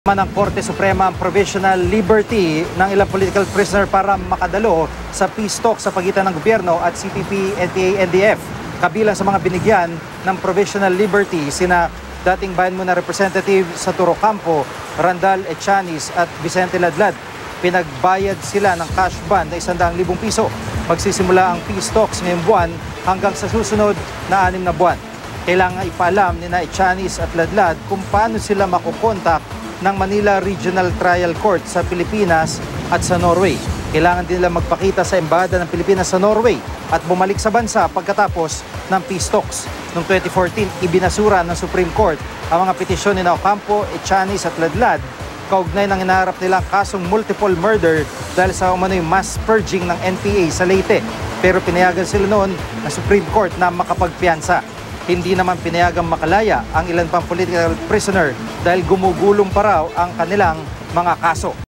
Ng Korte Suprema ang provisional liberty ng ilang political prisoner para makadalo sa peace talk sa pagitan ng gobyerno at CPP, NPA, NDF. Kabilang sa mga binigyan ng provisional liberty sina dating Bayan-Muna Representative sa Campo, Randal Echaniz at Vicente Ladlad. Pinagbayad sila ng cash bond na 100,000 piso. Magsisimula ang peace talks ngayong buwan hanggang sa susunod na 6 na buwan. Kailangan ipaalam ni Echaniz at Ladlad kung paano sila makukontak ng Manila Regional Trial Court sa Pilipinas at sa Norway. Kailangan din nila magpakita sa Embahada ng Pilipinas sa Norway at bumalik sa bansa pagkatapos ng peace talks. Noong 2014, ibinasura ng Supreme Court ang mga petisyon ni Campo, Echaniz at Ladlad kaugnay ng hinaharap nilang kasong multiple murder dahil sa umano'y mass purging ng NPA sa Leyte. Pero pinayagan sila noon ng Supreme Court na makapagpiyansa. Hindi naman pinayagang makalaya ang ilan pang political prisoner dahil gumugulong pa raw ang kanilang mga kaso.